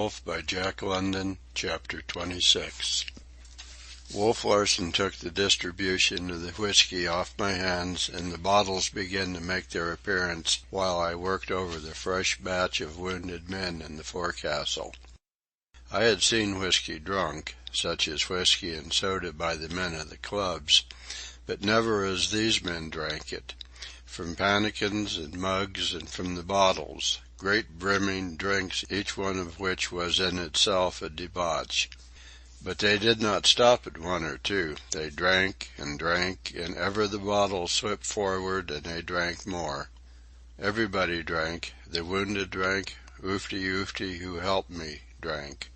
Wolf by Jack London, Chapter 26. Wolf Larsen took the distribution of the whiskey off my hands, and the bottles began to make their appearance while I worked over the fresh batch of wounded men in the forecastle. I had seen whiskey drunk, such as whiskey and soda by the men of the clubs, but never as these men drank it, from pannikins and mugs and from the bottles, great brimming drinks, each one of which was in itself a debauch. But they did not stop at one or two. They drank, and ever the bottles slipped forward, and they drank more. Everybody drank. The wounded drank. Oofty, who helped me, drank.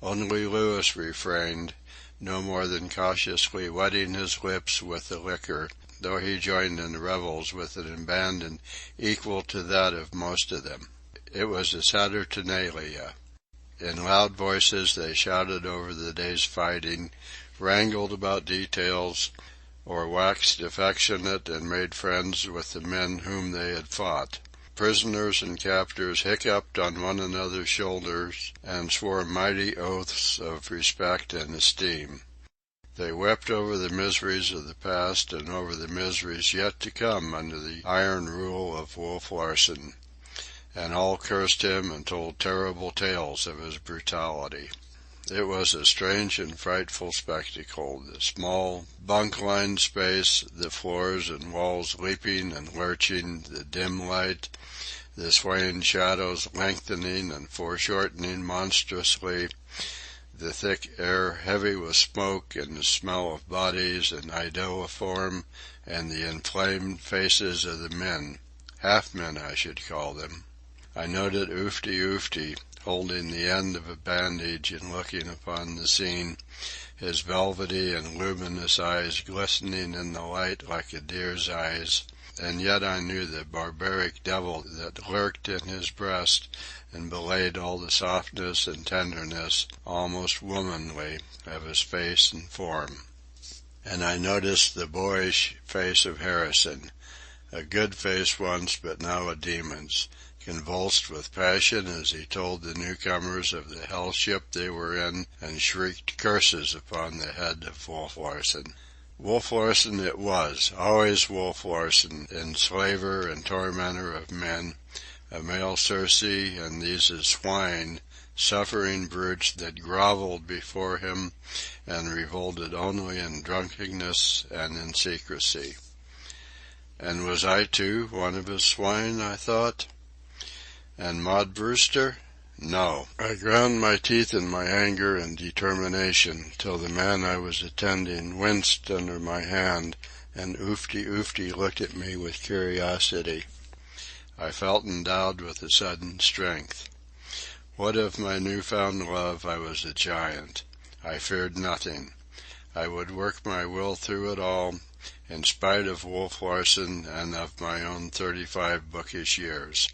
Only Lewis refrained, no more than cautiously wetting his lips with the liquor, though he joined in the revels with an abandon equal to that of most of them. It was a saturnalia. In loud voices they shouted over the day's fighting, wrangled about details, or waxed affectionate and made friends with the men whom they had fought. Prisoners and captors hiccuped on one another's shoulders and swore mighty oaths of respect and esteem. They wept over the miseries of the past and over the miseries yet to come under the iron rule of Wolf Larsen, and all cursed him and told terrible tales of his brutality. It was a strange and frightful spectacle, the small, bunk-lined space, the floors and walls leaping and lurching, the dim light, the swaying shadows lengthening and foreshortening monstrously, the thick air heavy with smoke and the smell of bodies and iodoform, and the inflamed faces of the men, half-men I should call them. I noted Oofty, holding the end of a bandage and looking upon the scene, his velvety and luminous eyes glistening in the light like a deer's eyes, and yet I knew the barbaric devil that lurked in his breast and belayed all the softness and tenderness, almost womanly, of his face and form. And I noticed the boyish face of Harrison, a good face once but now a demon's, convulsed with passion as he told the newcomers of the hell ship they were in and shrieked curses upon the head of Wolf Larsen. Wolf Larsen it was, always Wolf Larsen, enslaver and tormentor of men, a male Circe, and these as swine, suffering brutes that grovelled before him and revolted only in drunkenness and in secrecy. And was I, too, one of his swine, I thought? And Maud Brewster? No. I ground my teeth in my anger and determination till the man I was attending winced under my hand, and Oofty looked at me with curiosity. I felt endowed with a sudden strength. What of my new-found love, I was a giant. I feared nothing. I would work my will through it all, in spite of Wolf Larsen and of my own 35 bookish years.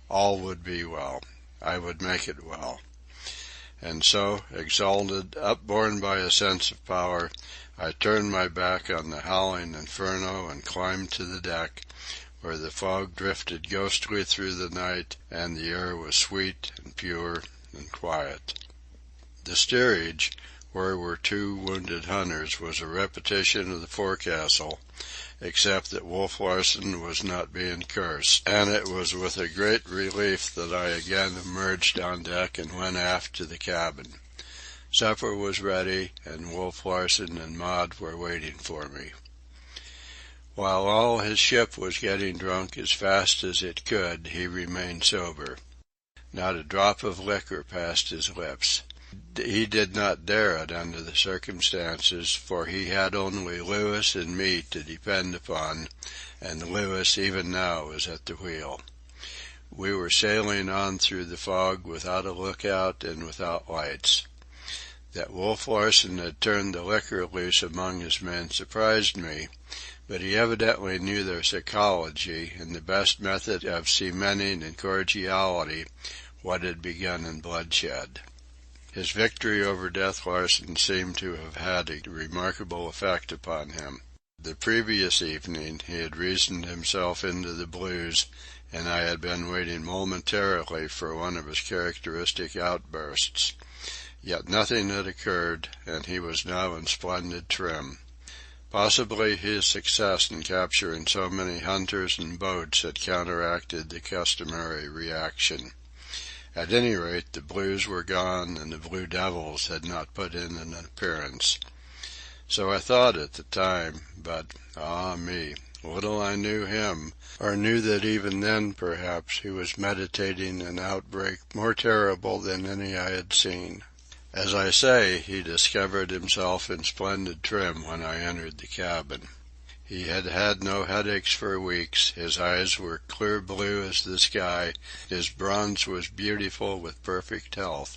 All would be well. I would make it well. And so, exalted, upborne by a sense of power, I turned my back on the howling inferno and climbed to the deck, where the fog drifted ghostly through the night, and the air was sweet and pure and quiet. The steerage, where were 2 wounded hunters, was a repetition of the forecastle, except that Wolf Larsen was not being cursed, and it was with a great relief that I again emerged on deck and went aft to the cabin. Supper was ready, and Wolf Larsen and Maud were waiting for me. While all his ship was getting drunk as fast as it could, he remained sober. Not a drop of liquor passed his lips. He did not dare it under the circumstances, for he had only Lewis and me to depend upon, and Lewis even now was at the wheel. We were sailing on through the fog without a lookout and without lights. That Wolf Larsen had turned the liquor loose among his men surprised me, but he evidently knew their psychology and the best method of cementing in cordiality what had begun in bloodshed. His victory over Death Larsen seemed to have had a remarkable effect upon him. The previous evening he had reasoned himself into the blues and I had been waiting momentarily for one of his characteristic outbursts. Yet nothing had occurred, and he was now in splendid trim. Possibly his success in capturing so many hunters and boats had counteracted the customary reaction. At any rate, the blues were gone, and the blue devils had not put in an appearance. So I thought at the time, but, ah me, little I knew him, or knew that even then, perhaps, he was meditating an outbreak more terrible than any I had seen. As I say, he discovered himself in splendid trim when I entered the cabin. He had had no headaches for weeks, his eyes were clear blue as the sky, his bronze was beautiful with perfect health.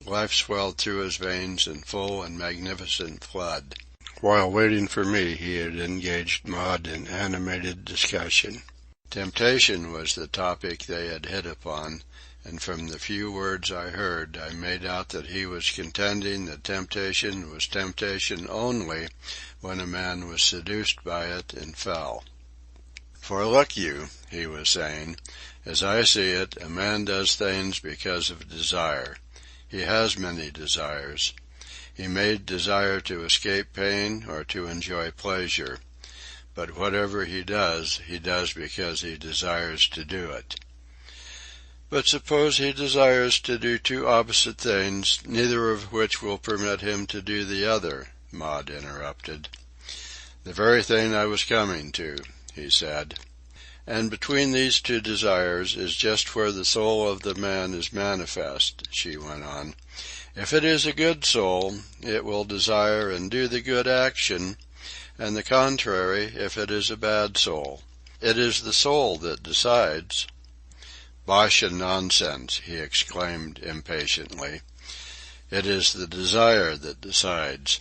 Life swelled through his veins in full and magnificent flood. While waiting for me, he had engaged Maud in animated discussion. Temptation was the topic they had hit upon, and from the few words I heard, I made out that he was contending that temptation was temptation only when a man was seduced by it and fell. For look you, he was saying, as I see it, a man does things because of desire. He has many desires. He may desire to escape pain or to enjoy pleasure, but whatever he does because he desires to do it. But suppose he desires to do two opposite things, neither of which will permit him to do the other, Maud interrupted. The very thing I was coming to, he said. And between these two desires is just where the soul of the man is manifest, she went on. If it is a good soul, it will desire and do the good action, and the contrary if it is a bad soul. It is the soul that decides. Bosh and nonsense, he exclaimed impatiently. It is the desire that decides.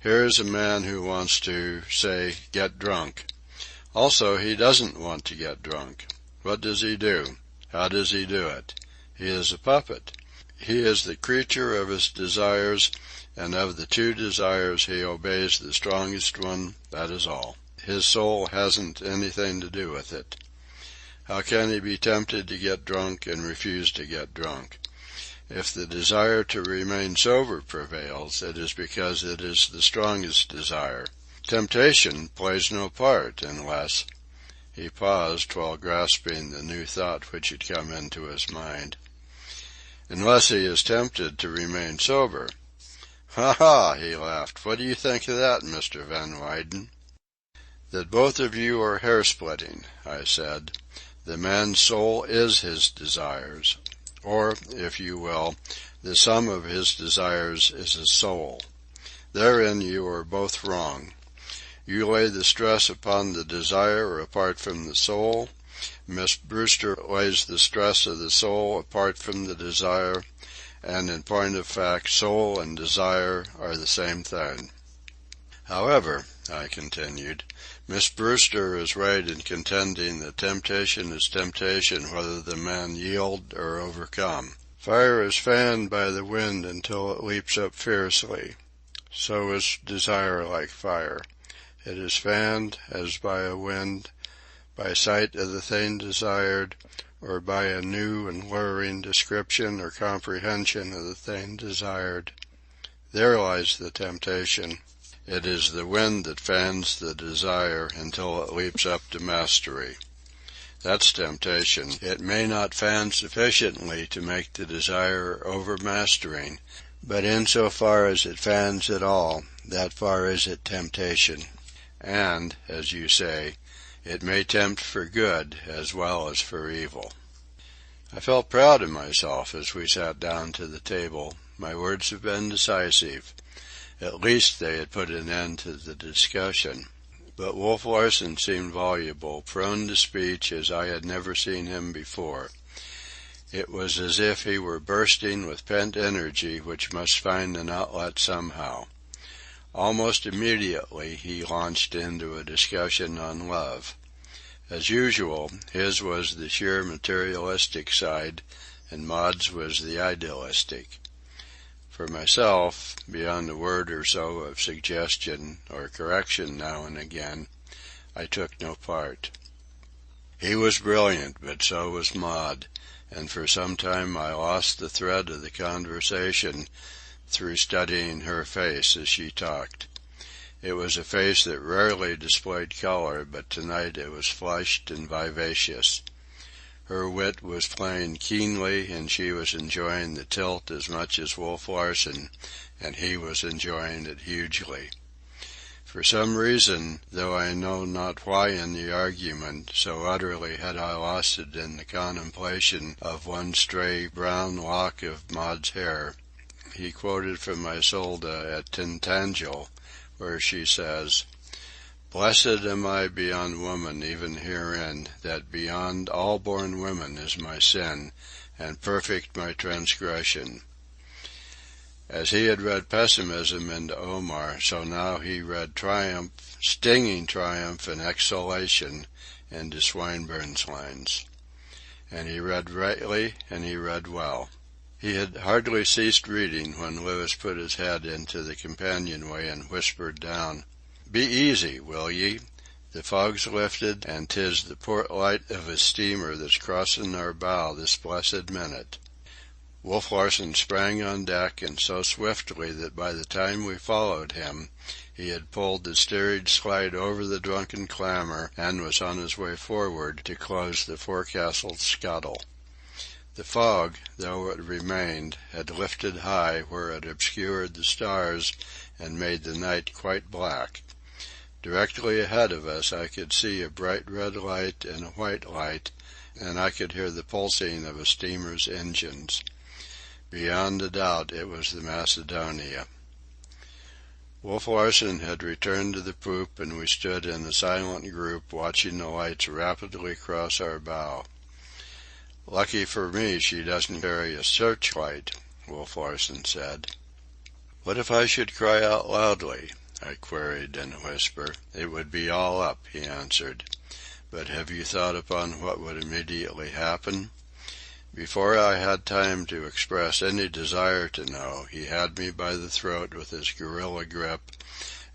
Here is a man who wants to, say, get drunk. Also, he doesn't want to get drunk. What does he do? How does he do it? He is a puppet. He is the creature of his desires, and of the two desires he obeys the strongest one, that is all. His soul hasn't anything to do with it. How can he be tempted to get drunk and refuse to get drunk? If the desire to remain sober prevails, it is because it is the strongest desire. Temptation plays no part unless— He paused while grasping the new thought which had come into his mind. Unless he is tempted to remain sober. Ha ha, he laughed. What do you think of that, Mr. Van Weyden? That both of you are hair-splitting, I said. The man's soul is his desires, or, if you will, the sum of his desires is his soul. Therein you are both wrong. You lay the stress upon the desire apart from the soul. Miss Brewster lays the stress of the soul apart from the desire, and in point of fact, soul and desire are the same thing. However, I continued, Miss Brewster is right in contending that temptation is temptation whether the man yield or overcome. Fire is fanned by the wind until it leaps up fiercely. So is desire like fire. It is fanned, as by a wind, by sight of the thing desired, or by a new and luring description or comprehension of the thing desired. There lies the temptation. It is the wind that fans the desire until it leaps up to mastery. That's temptation. It may not fan sufficiently to make the desire overmastering, but in so far as it fans at all, that far is it temptation. And, as you say, it may tempt for good as well as for evil. I felt proud of myself as we sat down to the table. My words have been decisive. At least they had put an end to the discussion. But Wolf Larsen seemed voluble, prone to speech as I had never seen him before. It was as if he were bursting with pent energy which must find an outlet somehow. Almost immediately he launched into a discussion on love. As usual, his was the sheer materialistic side, and Maud's was the idealistic. For myself, beyond a word or so of suggestion or correction now and again, I took no part. He was brilliant, but so was Maud, and for some time I lost the thread of the conversation through studying her face as she talked. It was a face that rarely displayed color, but tonight it was flushed and vivacious. Her wit was playing keenly, and she was enjoying the tilt as much as Wolf Larsen, and he was enjoying it hugely. For some reason, though I know not why in the argument, so utterly had I lost it in the contemplation of one stray brown lock of Maud's hair, he quoted from Isolde at Tintagel, where she says, "Blessed am I beyond woman even herein, that beyond all born women is my sin, and perfect my transgression." As he had read pessimism into Omar, so now he read triumph, stinging triumph and exultation into Swinburne's lines. And he read rightly, and he read well. He had hardly ceased reading when Louis put his head into the companionway and whispered down, "Be easy, will ye? The fog's lifted, and 'tis the port light of a steamer that's crossin' our bow this blessed minute." Wolf Larsen sprang on deck, and so swiftly that by the time we followed him he had pulled the steerage slide over the drunken clamor and was on his way forward to close the forecastle scuttle. The fog, though it remained, had lifted high where it obscured the stars and made the night quite black. Directly ahead of us I could see a bright red light and a white light, and I could hear the pulsing of a steamer's engines. Beyond a doubt it was the Macedonia. Wolf Larsen had returned to the poop, and we stood in a silent group watching the lights rapidly cross our bow. "Lucky for me she doesn't carry a searchlight," Wolf Larsen said. "What if I should cry out loudly?" I queried in a whisper. "It would be all up," he answered. "But have you thought upon what would immediately happen?" Before I had time to express any desire to know, he had me by the throat with his gorilla grip,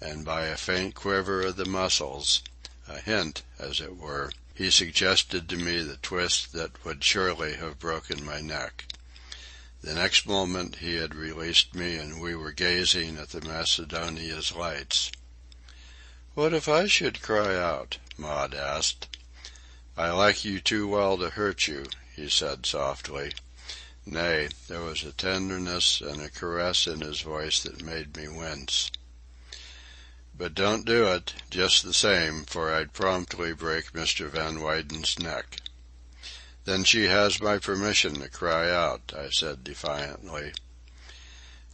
and by a faint quiver of the muscles, a hint, as it were, he suggested to me the twist that would surely have broken my neck. The next moment he had released me, and we were gazing at the Macedonia's lights. "What if I should cry out?" Maud asked. "I like you too well to hurt you," he said softly. Nay, there was a tenderness and a caress in his voice that made me wince. "But don't do it, just the same, for I'd promptly break Mr. Van Weyden's neck." "Then she has my permission to cry out," I said defiantly.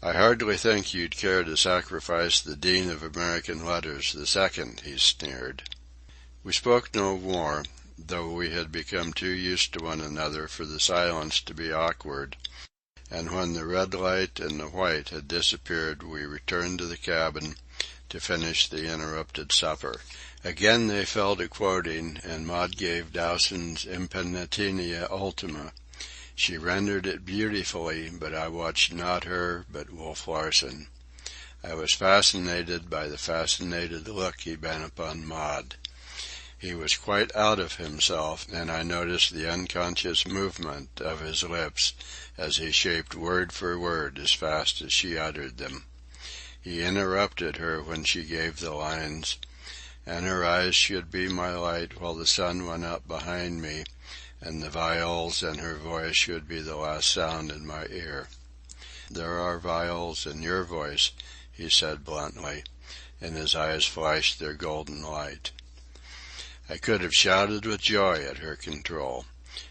"I hardly think you'd care to sacrifice the Dean of American Letters the second," he sneered. We spoke no more, though we had become too used to one another for the silence to be awkward, and when the red light and the white had disappeared we returned to the cabin to finish the interrupted supper. Again they fell to quoting, and Maud gave Dowson's Impenitentia Ultima. She rendered it beautifully, but I watched not her, but Wolf Larsen. I was fascinated by the fascinated look he bent upon Maud. He was quite out of himself, and I noticed the unconscious movement of his lips as he shaped word for word as fast as she uttered them. He interrupted her when she gave the lines, "And her eyes should be my light while the sun went up behind me, and the viols and her voice should be the last sound in my ear." "There are viols in your voice," he said bluntly, and his eyes flashed their golden light. I could have shouted with joy at her control.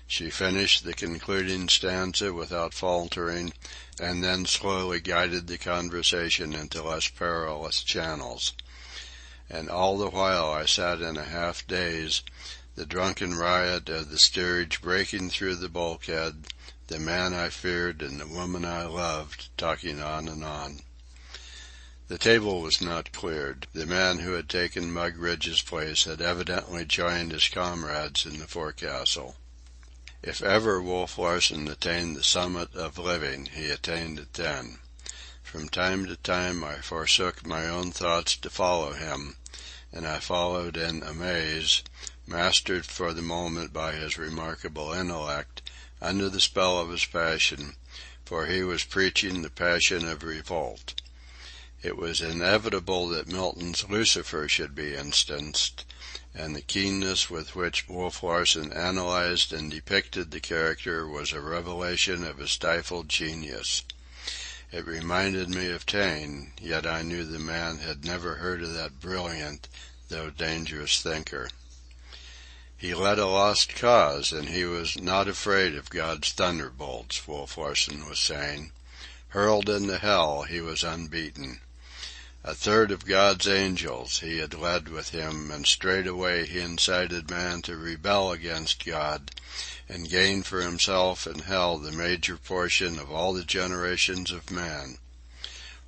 She finished the concluding stanza without faltering, and then slowly guided the conversation into less perilous channels. And all the while I sat in a half daze, the drunken riot of the steerage breaking through the bulkhead, the man I feared and the woman I loved talking on and on. The table was not cleared. The man who had taken Mugridge's place had evidently joined his comrades in the forecastle. If ever Wolf Larsen attained the summit of living, he attained it then. From time to time I forsook my own thoughts to follow him, and I followed in amaze, mastered for the moment by his remarkable intellect, under the spell of his passion, for he was preaching the passion of revolt. It was inevitable that Milton's Lucifer should be instanced, and the keenness with which Wolf Larsen analyzed and depicted the character was a revelation of a stifled genius. It reminded me of Taine, yet I knew the man had never heard of that brilliant, though dangerous thinker. He led a lost cause, and he was not afraid of God's thunderbolts, Wolf Larsen was saying. Hurled into hell, he was unbeaten. A third of God's angels he had led with him, and straightway he incited man to rebel against God, and gain for himself in hell the major portion of all the generations of man.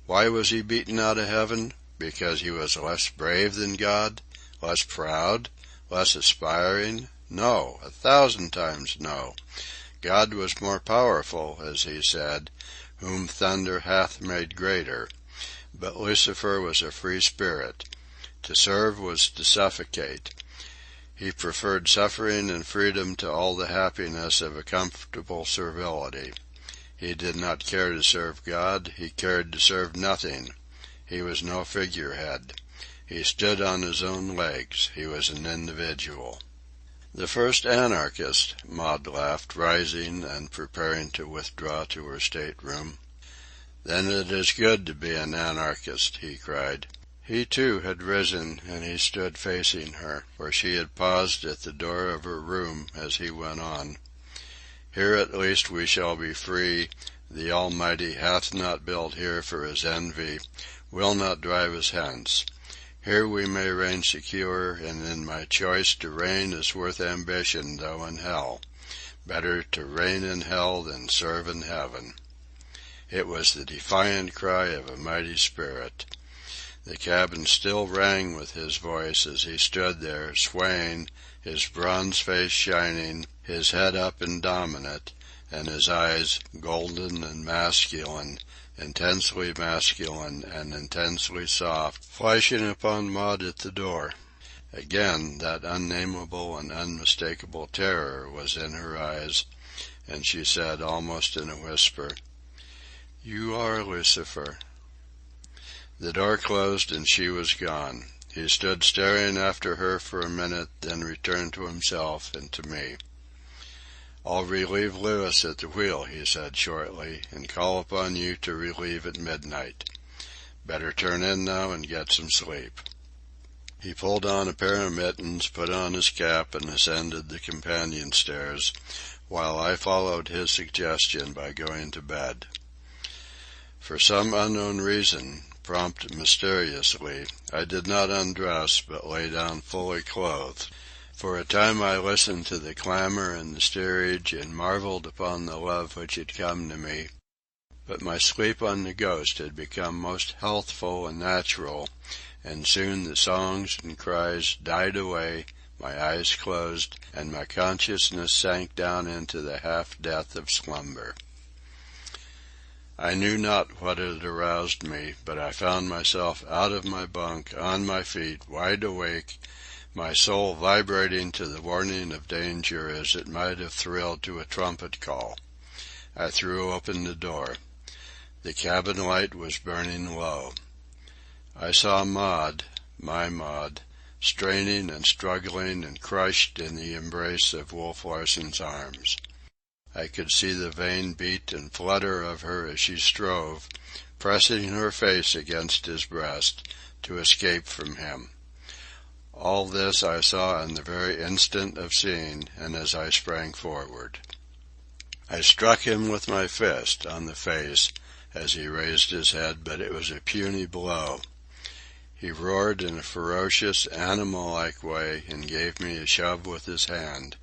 Why was he beaten out of heaven? Because he was less brave than God? Less proud? Less aspiring? No, 1,000 times no. God was more powerful, as he said, whom thunder hath made greater. But Lucifer was a free spirit. To serve was to suffocate. He preferred suffering and freedom to all the happiness of a comfortable servility. He did not care to serve God. He cared to serve nothing. He was no figurehead. He stood on his own legs. He was an individual. The first anarchist, Maud laughed, rising and preparing to withdraw to her stateroom. Then it is good to be an anarchist, he cried. He, too, had risen, and he stood facing her, for she had paused at the door of her room as he went on. Here at least we shall be free. The Almighty hath not built here for his envy, will not drive us hence. Here we may reign secure, and in my choice to reign is worth ambition, though in hell. Better to reign in hell than serve in heaven. It was the defiant cry of a mighty spirit. The cabin still rang with his voice as he stood there, swaying, his bronze face shining, his head up and dominant, and his eyes, golden and masculine, intensely masculine and intensely soft, flashing upon Maud at the door. Again that unnameable and unmistakable terror was in her eyes, and she said, almost in a whisper, "You are Lucifer." The door closed and she was gone. He stood staring after her for a minute, then returned to himself and to me. "I'll relieve Lewis at the wheel," he said shortly, "and call upon you to relieve at midnight. Better turn in now and get some sleep." He pulled on a pair of mittens, put on his cap, and ascended the companion stairs, while I followed his suggestion by going to bed. For some unknown reason, prompt mysteriously, I did not undress, but lay down fully clothed. For a time I listened to the clamor and the steerage, and marveled upon the love which had come to me. But my sleep on the Ghost had become most healthful and natural, and soon the songs and cries died away, my eyes closed, and my consciousness sank down into the half-death of slumber. I knew not what had aroused me, but I found myself out of my bunk, on my feet, wide awake, my soul vibrating to the warning of danger as it might have thrilled to a trumpet call. I threw open the door. The cabin light was burning low. I saw Maud, my Maud, straining and struggling and crushed in the embrace of Wolf Larsen's arms. I could see the vain beat and flutter of her as she strove, pressing her face against his breast, to escape from him. All this I saw in the very instant of seeing, and as I sprang forward. I struck him with my fist on the face as he raised his head, but it was a puny blow. He roared in a ferocious, animal-like way, and gave me a shove with his hand.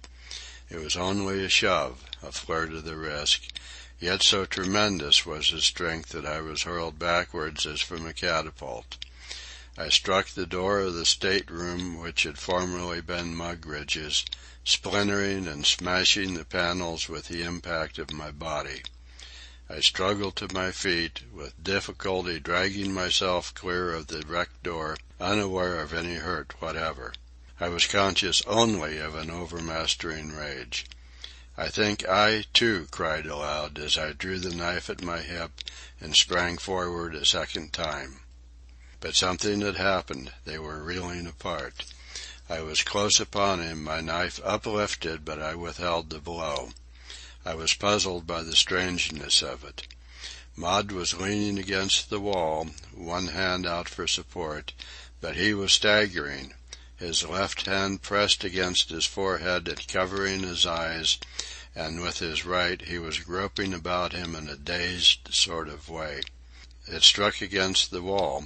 It was only a shove, a flirt of the wrist, yet so tremendous was his strength that I was hurled backwards as from a catapult. I struck the door of the stateroom which had formerly been Mugridge's, splintering and smashing the panels with the impact of my body. I struggled to my feet, with difficulty dragging myself clear of the wrecked door, unaware of any hurt whatever. I was conscious only of an overmastering rage. I think I, too, cried aloud as I drew the knife at my hip and sprang forward a second time. But something had happened. They were reeling apart. I was close upon him, my knife uplifted, but I withheld the blow. I was puzzled by the strangeness of it. Maud was leaning against the wall, one hand out for support, but he was staggering, his left hand pressed against his forehead and covering his eyes, and with his right he was groping about him in a dazed sort of way. It struck against the wall,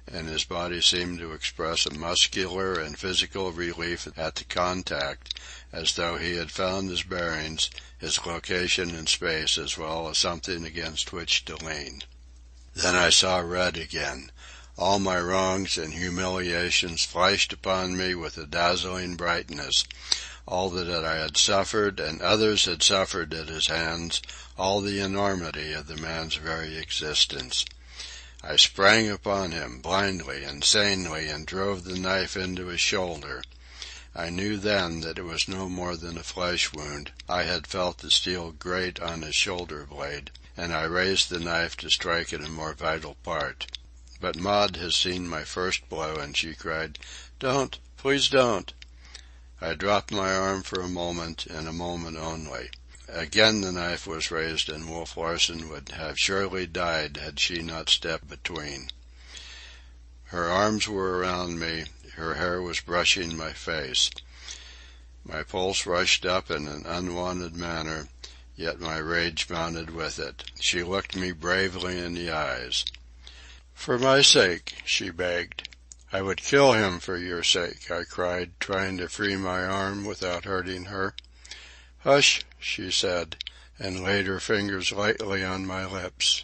and his body seemed to express a muscular and physical relief at the contact, as though he had found his bearings, his location in space, as well as something against which to lean. Then I saw red again. All my wrongs and humiliations flashed upon me with a dazzling brightness, all that I had suffered and others had suffered at his hands, all the enormity of the man's very existence. I sprang upon him, blindly, insanely, and drove the knife into his shoulder. I knew then that it was no more than a flesh wound. I had felt the steel grate on his shoulder blade, and I raised the knife to strike at a more vital part. But Maud has seen my first blow, and she cried, "Don't! Please don't!" I dropped my arm for a moment, and a moment only. Again the knife was raised, and Wolf Larsen would have surely died had she not stepped between. Her arms were around me, her hair was brushing my face. My pulse rushed up in an unwonted manner, yet my rage mounted with it. She looked me bravely in the eyes. "For my sake," she begged. "I would kill him for your sake," I cried, trying to free my arm without hurting her. "Hush," she said, and laid her fingers lightly on my lips.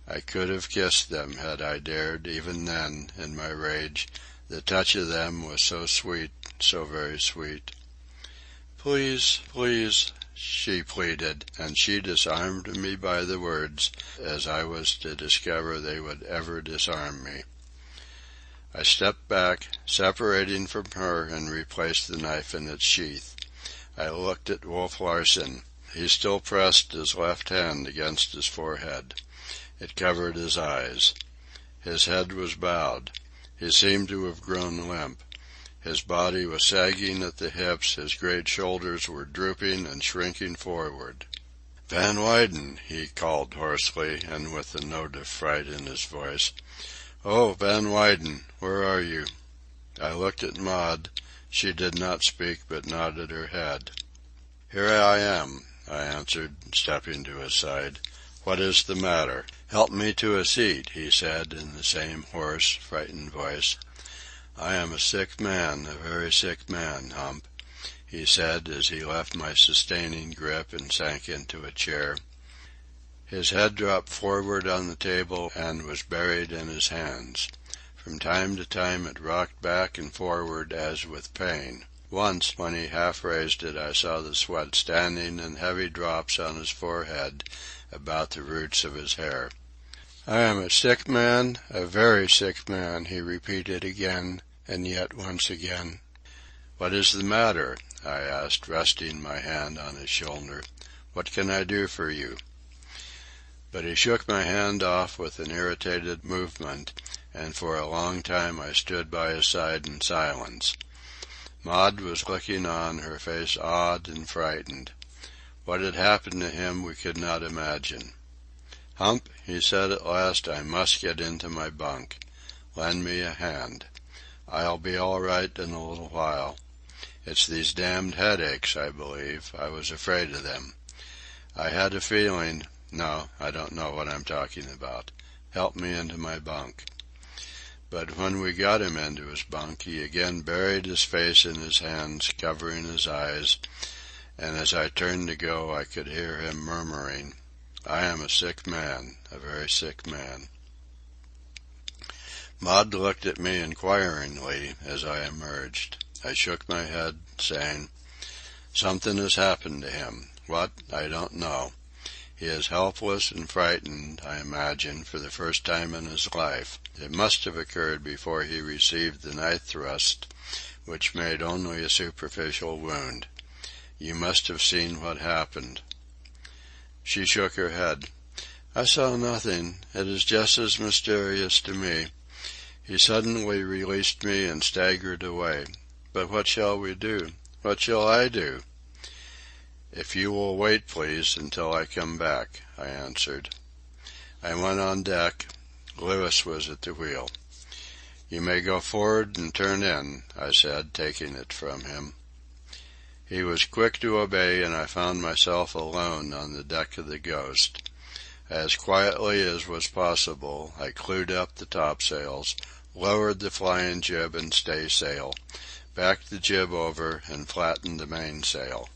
I could have kissed them had I dared, even then, in my rage. The touch of them was so sweet, so very sweet. "Please, please," she pleaded, and she disarmed me by the words, as I was to discover they would ever disarm me. I stepped back, separating from her, and replaced the knife in its sheath. I looked at Wolf Larsen. He still pressed his left hand against his forehead. It covered his eyes. His head was bowed. He seemed to have grown limp. His body was sagging at the hips, his great shoulders were drooping and shrinking forward. "Van Weyden!" he called hoarsely, and with a note of fright in his voice. "Oh, Van Weyden, where are you?" I looked at Maud. She did not speak, but nodded her head. "Here I am," I answered, stepping to his side. "What is the matter?" "Help me to a seat," he said in the same hoarse, frightened voice. "I am a sick man, a very sick man, Hump," he said as he left my sustaining grip and sank into a chair. His head dropped forward on the table and was buried in his hands. From time to time it rocked back and forward as with pain. Once, when he half raised it, I saw the sweat standing in heavy drops on his forehead about the roots of his hair. "I am a sick man, a very sick man," he repeated again, and yet once again. "What is the matter?" I asked, resting my hand on his shoulder. "What can I do for you?" But he shook my hand off with an irritated movement, and for a long time I stood by his side in silence. Maud was looking on, her face awed and frightened. What had happened to him we could not imagine. "Hump," he said at last, "I must get into my bunk. Lend me a hand. I'll be all right in a little while. It's these damned headaches, I believe. I was afraid of them. I had a feeling—no, I don't know what I'm talking about. Help me into my bunk." But when we got him into his bunk, he again buried his face in his hands, covering his eyes, and as I turned to go I could hear him murmuring, "I am a sick man, a very sick man." Maud looked at me inquiringly as I emerged. I shook my head, saying, "Something has happened to him. What, I don't know. He is helpless and frightened, I imagine, for the first time in his life. It must have occurred before he received the knife thrust, which made only a superficial wound. You must have seen what happened." She shook her head. "I saw nothing. It is just as mysterious to me. He suddenly released me and staggered away. But what shall we do? What shall I do?" "If you will wait, please, until I come back," I answered. I went on deck. Louis was at the wheel. "You may go forward and turn in," I said, taking it from him. He was quick to obey, and I found myself alone on the deck of the Ghost. As quietly as was possible, I clewed up the topsails, lowered the flying jib and staysail, backed the jib over, and flattened the mainsail.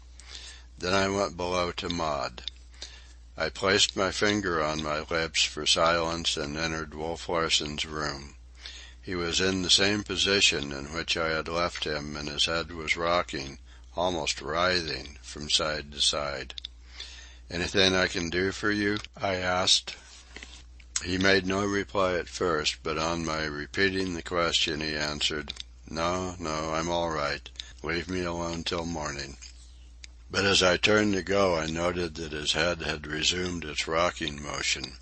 Then I went below to Maud. I placed my finger on my lips for silence and entered Wolf Larsen's room. He was in the same position in which I had left him, and his head was rocking, almost writhing, from side to side. "Anything I can do for you?" I asked. He made no reply at first, but on my repeating the question he answered, "No, I'm all right. Leave me alone till morning." But as I turned to go, I noted that his head had resumed its rocking motion.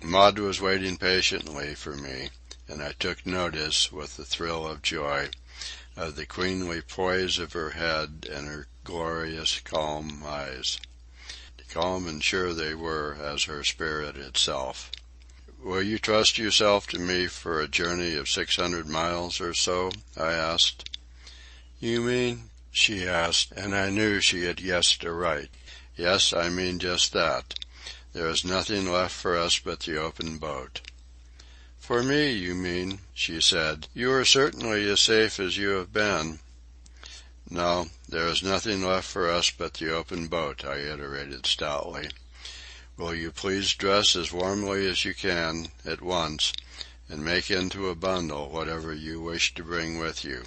Maud was waiting patiently for me, and I took notice, with a thrill of joy, of the queenly poise of her head and her glorious, calm eyes. Calm and sure they were as her spirit itself. "Will you trust yourself to me for a journey of 600 miles or so?" I asked. "You mean?" she asked, and I knew she had guessed aright. "Yes, I mean just that. There is nothing left for us but the open boat." "For me, you mean," she said. "You are certainly as safe as you have been." "No, there is nothing left for us but the open boat," I iterated stoutly. "Will you please dress as warmly as you can, at once, and make into a bundle whatever you wish to bring with you.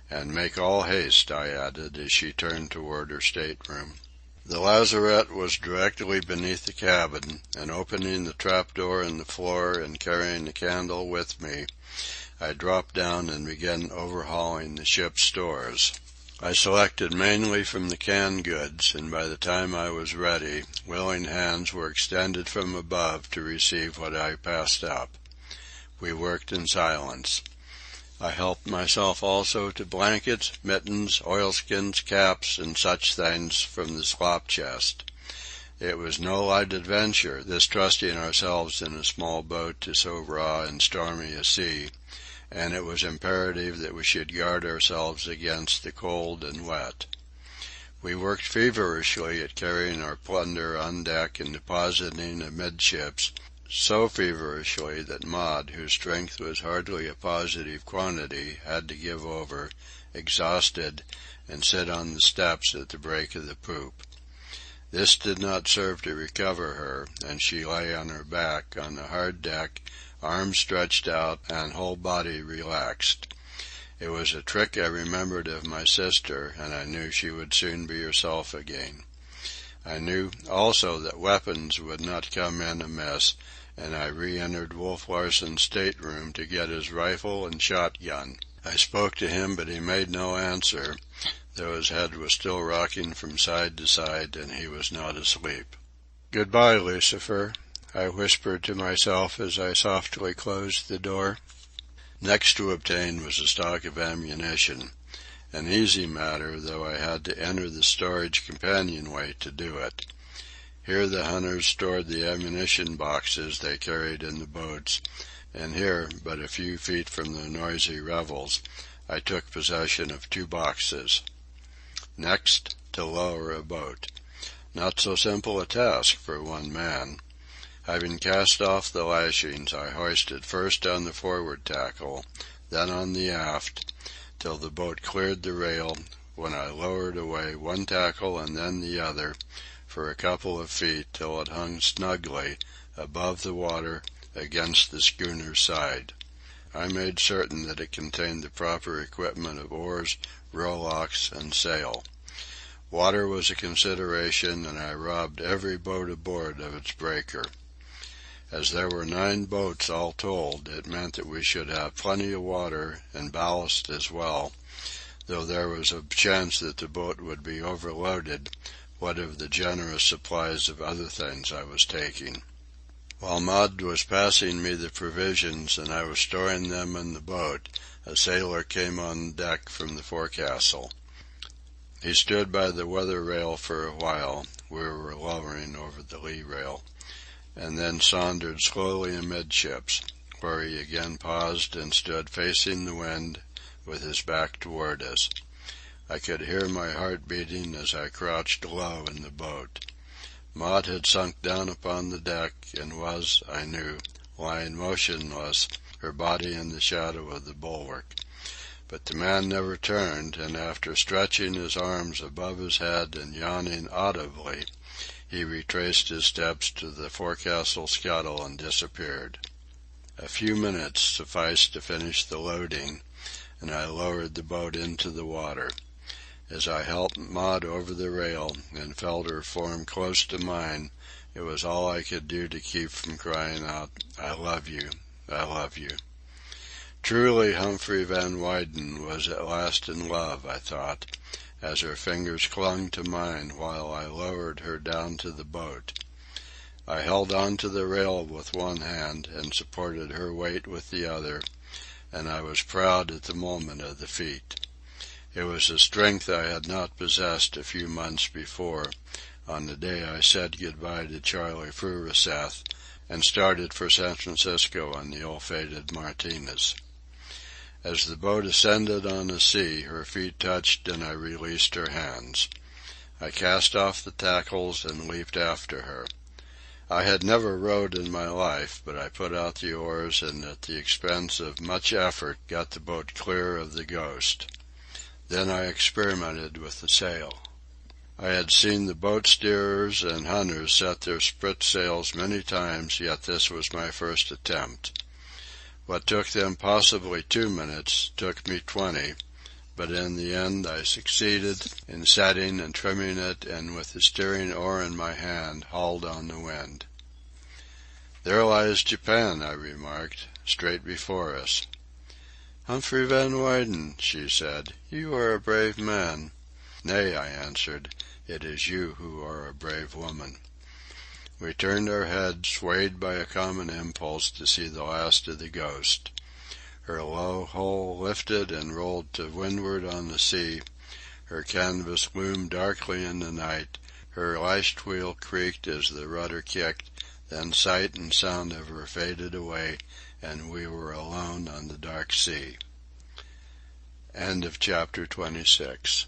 And make all haste," I added, as she turned toward her stateroom. The lazarette was directly beneath the cabin, and opening the trapdoor in the floor and carrying a candle with me, I dropped down and began overhauling the ship's stores. I selected mainly from the canned goods, and by the time I was ready, willing hands were extended from above to receive what I passed up. We worked in silence. I helped myself also to blankets, mittens, oilskins, caps, and such things from the slop chest. It was no light adventure, this trusting ourselves in a small boat to so raw and stormy a sea, and it was imperative that we should guard ourselves against the cold and wet. We worked feverishly at carrying our plunder on deck and depositing amidships, so feverishly that Maud, whose strength was hardly a positive quantity, had to give over, exhausted, and sit on the steps at the break of the poop. This did not serve to recover her, and she lay on her back on the hard deck, arms stretched out and whole body relaxed. It was a trick I remembered of my sister, and I knew she would soon be herself again. I knew also that weapons would not come in amiss, and I re-entered Wolf Larsen's stateroom to get his rifle and shotgun. I spoke to him, but he made no answer, though his head was still rocking from side to side, and he was not asleep. "Goodbye, Lucifer," I whispered to myself as I softly closed the door. Next to obtain was a stock of ammunition, an easy matter, though I had to enter the storage companionway to do it. Here the hunters stored the ammunition boxes they carried in the boats, and here, but a few feet from the noisy revels, I took possession of 2 boxes. Next, to lower a boat. Not so simple a task for one man. Having cast off the lashings, I hoisted first on the forward tackle, then on the aft, till the boat cleared the rail, when I lowered away one tackle and then the other, for a couple of feet till it hung snugly, above the water, against the schooner's side. I made certain that it contained the proper equipment of oars, rowlocks, and sail. Water was a consideration, and I robbed every boat aboard of its breaker. As there were 9 boats all told, it meant that we should have plenty of water and ballast as well, though there was a chance that the boat would be overloaded, what of the generous supplies of other things I was taking. While Maud was passing me the provisions and I was storing them in the boat, a sailor came on deck from the forecastle. He stood by the weather rail for a while, we were lowering over the lee rail, and then sauntered slowly amidships, where he again paused and stood facing the wind with his back toward us. I could hear my heart beating as I crouched low in the boat. Maud had sunk down upon the deck and was, I knew, lying motionless, her body in the shadow of the bulwark. But the man never turned, and after stretching his arms above his head and yawning audibly, he retraced his steps to the forecastle scuttle and disappeared. A few minutes sufficed to finish the loading, and I lowered the boat into the water. As I helped Maud over the rail and felt her form close to mine, it was all I could do to keep from crying out, "I love you, I love you." Truly Humphrey Van Weyden was at last in love, I thought, as her fingers clung to mine while I lowered her down to the boat. I held on to the rail with one hand and supported her weight with the other, and I was proud at the moment of the feat. It was a strength I had not possessed a few months before, on the day I said good-bye to Charlie Frureseth and started for San Francisco on the ill-fated Martinez. As the boat ascended on the sea, her feet touched and I released her hands. I cast off the tackles and leaped after her. I had never rowed in my life, but I put out the oars and at the expense of much effort got the boat clear of the Ghost. Then I experimented with the sail. I had seen the boat steerers and hunters set their sprit sails many times, yet this was my first attempt. What took them possibly 2 minutes took me 20, but in the end I succeeded in setting and trimming it, and with the steering oar in my hand hauled on the wind. "There lies Japan," I remarked, "straight before us." "Humphrey Van Weyden," she said, "you are a brave man." "Nay," I answered, "it is you who are a brave woman." We turned our heads, swayed by a common impulse to see the last of the Ghost. Her low hull lifted and rolled to windward on the sea, her canvas loomed darkly in the night, her lashed wheel creaked as the rudder kicked, then sight and sound of her faded away, and we were alone on the dark sea. End of chapter 26.